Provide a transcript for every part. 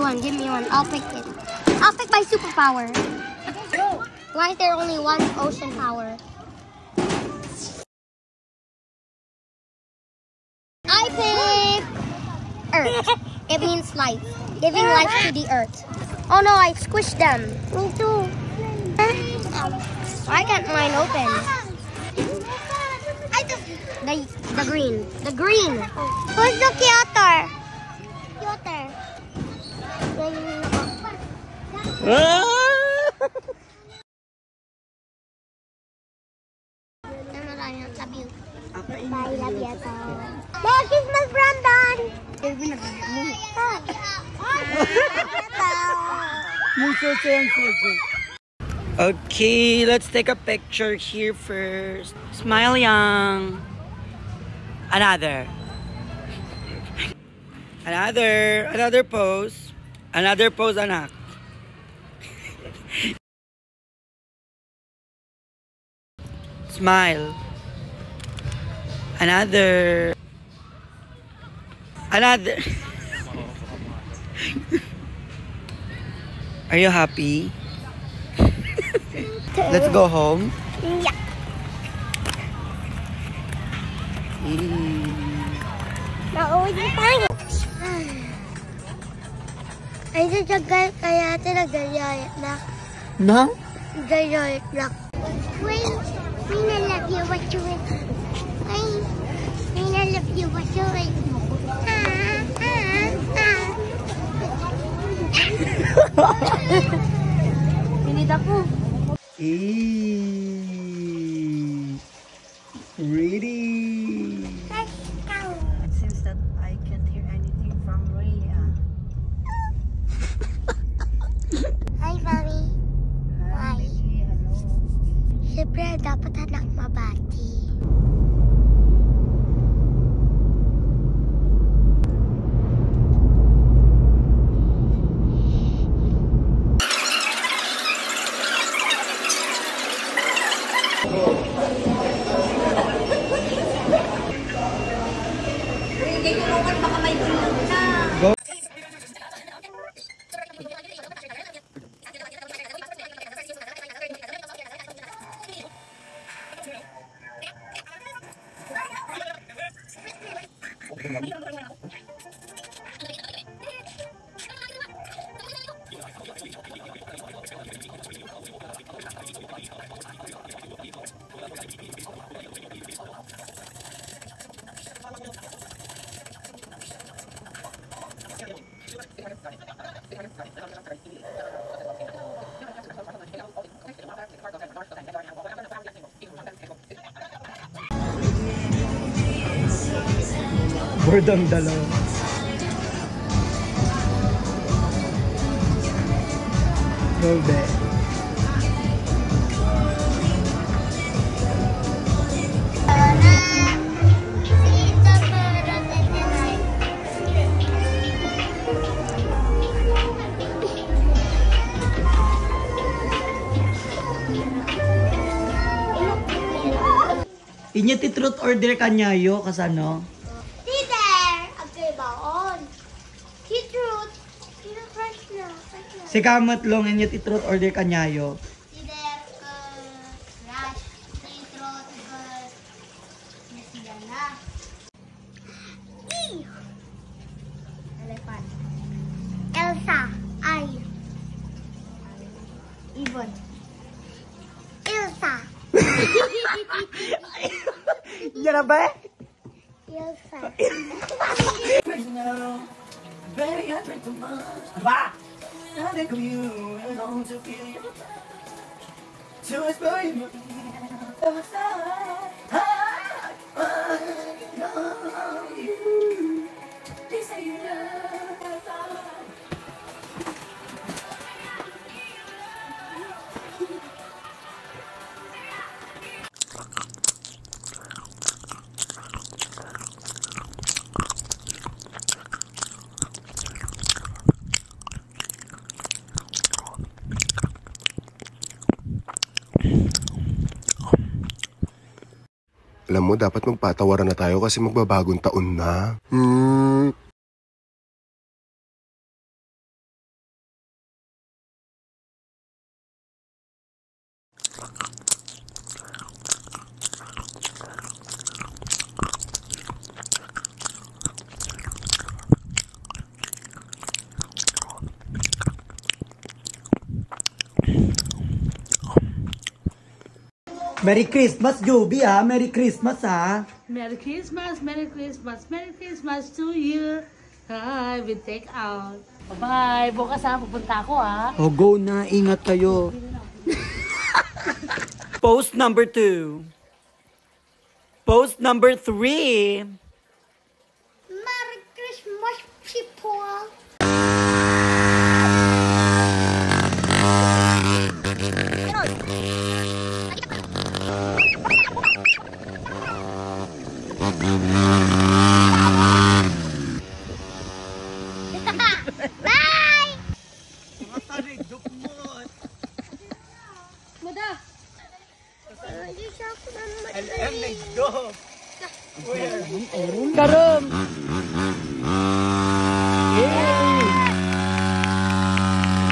one. Give me one. I'll pick it. I'll pick my superpower. Why is there only one ocean power? I pick Earth. It means life. Giving life to the Earth. Oh no, I squished them. Me too. I got mine open. The green. The green. Who's the Kyoto? Kyoto. Love you. Bye, love you. Merry Christmas, Brandon. Okay, let's take a picture here first. Smile, young. Another pose. Another pose, anak. Smile. Another. Are you happy? Let's go home. Yeah. Nauwi tayo. Ay, nagagay kaya tinagayayat na. No? Gayayat na. Wait, I love you what you will. I love you what you will. Pinit ako. Ready. Let's go. It seems that I can't hear anything from Rhea. Hi, Mommy. Hi. Hello. Siyempre, dapat anak mabati. Go. Board ang dalawa. Hold it. Inyo ti truth order kanyayo kasano? Si Kamot long inyo ti truth order kanyayo. Elephant. Elsa. Ay. Ibon. Elsa. Yan na ba? Elsa. Baby, I drink too much. Ba? I think of you and long to feel you. To whisper in your ear. I love you. They say you love us. Alam mo, dapat magpatawaran na tayo kasi magbabagong taon na. Merry Christmas, Joby, ha? Merry Christmas, ha? Merry Christmas, Merry Christmas, Merry Christmas to you. Hi, we take out. Bye-bye. Bukas ha, pupunta ako ha. Oh, go na. Ingat kayo. Post number 2. Post number 3. Merry Christmas, people. Bye! Mada! Karom!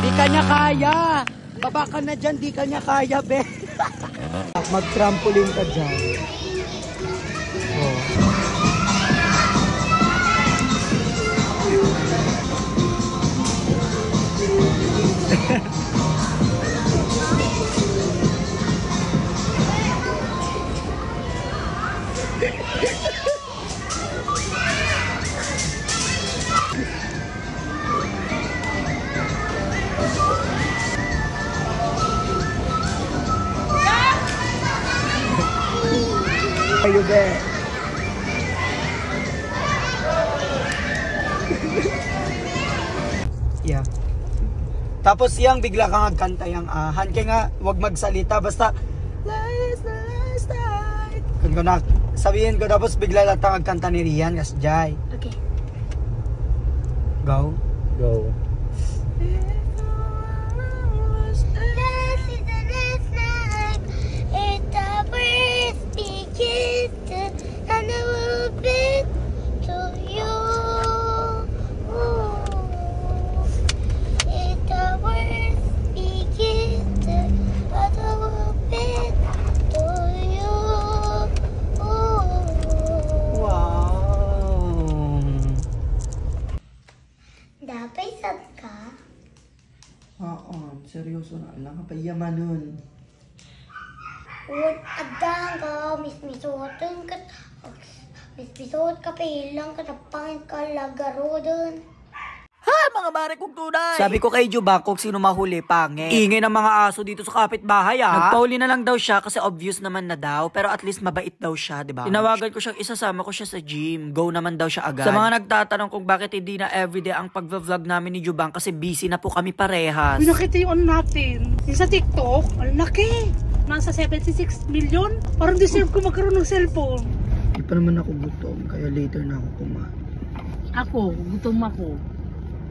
Di kanya kaya! Baba ka na dyan, di kanya kaya, be! Mag-trampoline ka dyan. Oh. Ayo, be. Yeah. Tapos yang bigla kang agkanta yang ahan kaya nga wag magsalita basta last night. Kung ko na sabihin ko tapos bigla latang agkanta ni Rian kas Jai. Okay. Go. Go. This is the last night. It's a birthday gift and a little bit to you. It's a birthday gift and a little bit to you. Wow. Dapat sad ka? Oo, seryoso na lang kapayaman nun. Would adang ka, mismisuotin ka, mismisuot ka pa ilang ka, tapangin ka lagaro dun. Ha, mga mare kong tunay! Sabi ko kay Jubakok, sino mahuli, pangit. Ingay ng mga aso dito sa kapitbahay, ha? Nagpauli na lang daw siya kasi obvious naman na daw, pero at least mabait daw siya, diba? Tinawagan ko siyang isasama ko siya sa gym. Go naman daw siya agad. Sa mga nagtatanong kung bakit hindi na everyday ang pag-vlog namin ni Jubang kasi busy na po kami parehas. Uy, nakita yung ano natin. Yung sa TikTok, ang laki. Nasa 76 million. Parang deserve ko magkaroon ng cellphone. Hindi pa naman ako gutom, kaya later na ako kumain. Ako, gutom ako.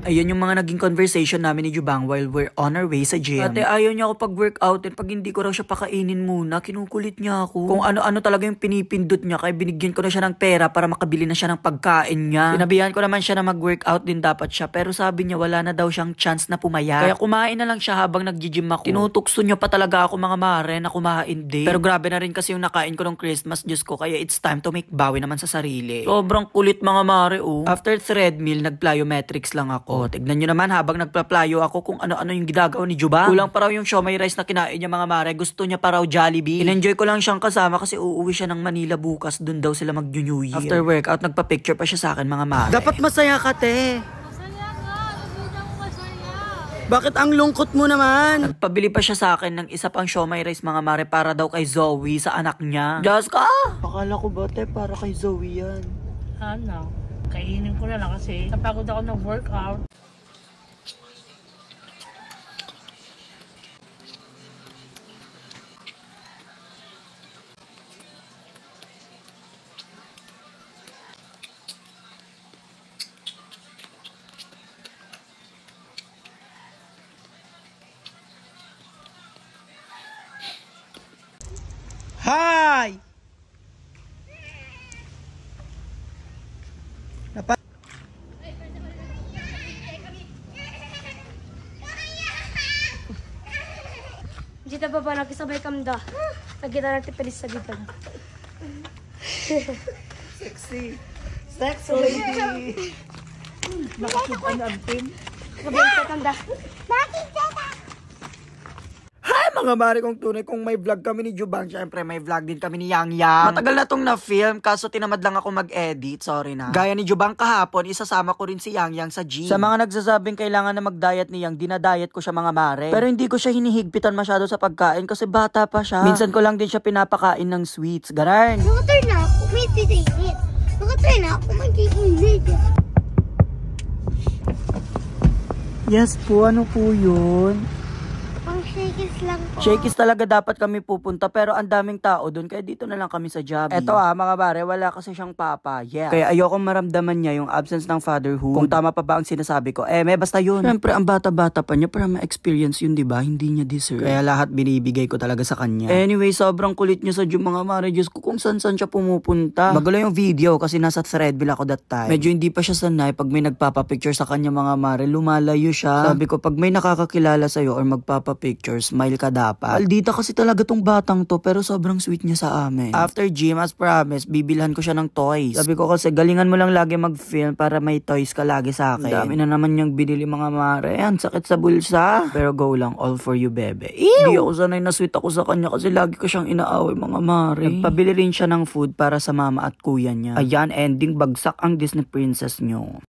Ayan yung mga naging conversation namin ni Jubang while we're on our way sa gym. Ate, ayaw niya ako pag-workout and pag hindi ko raw siya pakainin muna, kinukulit niya ako. Kung ano-ano talaga yung pinipindot niya, kaya binigyan ko na siya ng pera para makabili na siya ng pagkain niya. Sinabihan ko naman siya na mag-workout din dapat siya, pero sabi niya wala na daw siyang chance na pumaya. Kaya kumain na lang siya habang nag-gym ako. Tinutukso niya pa talaga ako mga mare na kumain din. Pero grabe na rin kasi yung nakain ko ng Christmas, Diyos ko, kaya it's time to make bawi naman sa sarili. Sobrang kulit mga mare, oh. After treadmill, nag-plyometrics lang ako. Tignan nyo naman habang nagpa-plyo ako kung ano-ano yung ginagawa ni Jubang. Kulang pa raw yung siomay rice na kinain niya mga mare. Gusto niya pa raw Jollibee. In-enjoy ko lang siyang kasama kasi uuwi siya ng Manila bukas. Dun daw sila mag-New Year. After workout, nagpa-picture pa siya sa akin mga mare. Dapat masaya ka, te. Masaya nga. Hindi ako masaya. Bakit ang lungkot mo naman? Nagpabili pa siya sa akin ng isa pang siomay rice mga mare para daw kay Zoe sa anak niya. Diyos ka! Akala ko ba, te, para kay Zoe yan. Ano? Kainin ko na lang kasi napagod ako ng workout. Hi! Dito ba ba nakisabay kamda? Nagkita natin pelis sa dito. Sexy. Sexy lady. Nakakita na ang team. Sabay sa kamda. Hi Mga mare kong tunay, kung may vlog kami ni Jubang, syempre may vlog din kami ni Yang Yang. Matagal na tong na-film, kaso tinamad lang ako mag-edit, sorry na. Gaya ni Jubang kahapon, isasama ko rin si Yang Yang sa gym. Sa mga nagsasabing kailangan na mag-diet ni Yang, dinadayet ko siya mga mare. Pero hindi ko siya hinihigpitan masyado sa pagkain kasi bata pa siya. Minsan ko lang din siya pinapakain ng sweets, ganun. Nakatry na ako, may titigit. Nakatry na ako, may titigit. Yes po, ano po yun? Pang shakes lang po. Shakey's talaga dapat kami pupunta pero ang daming tao doon kaya dito na lang kami sa job. Eto mga bare, wala kasi siyang papa. Yeah. Kaya ayokong maramdaman niya yung absence ng fatherhood. Kung tama pa ba ang sinasabi ko, may basta yun. Siyempre ang bata-bata pa niya para ma-experience yun, diba? Hindi niya deserve. Kaya lahat binibigay ko talaga sa kanya. Anyway, sobrang kulit niya sa gym mga mare. Diyos ko kung saan siya pumupunta. Magulo yung video kasi nasa Threadville ako that time. Medyo hindi pa siya sanay pag may nagpapapicture sa kanya mga mare. Lumalayo siya. Sabi ko pag may nakakakilala sa'yo or magpapapicture, smile ka dapat. Aldita kasi talaga tong batang to pero sobrang sweet niya sa amin. After gym, as promised, bibilhan ko siya ng toys. Sabi ko kasi galingan mo lang lagi mag-film para may toys ka lagi sa akin. Dami na naman niyang binili mga mare. Yan, sakit sa bulsa. Pero go lang, all for you bebe. Hindi ako sanay na sweet ako sa kanya kasi lagi ko siyang inaaway mga mare. Nagpabili rin siya ng food para sa mama at kuya niya. Ayan, ending bagsak ang Disney princess niyo.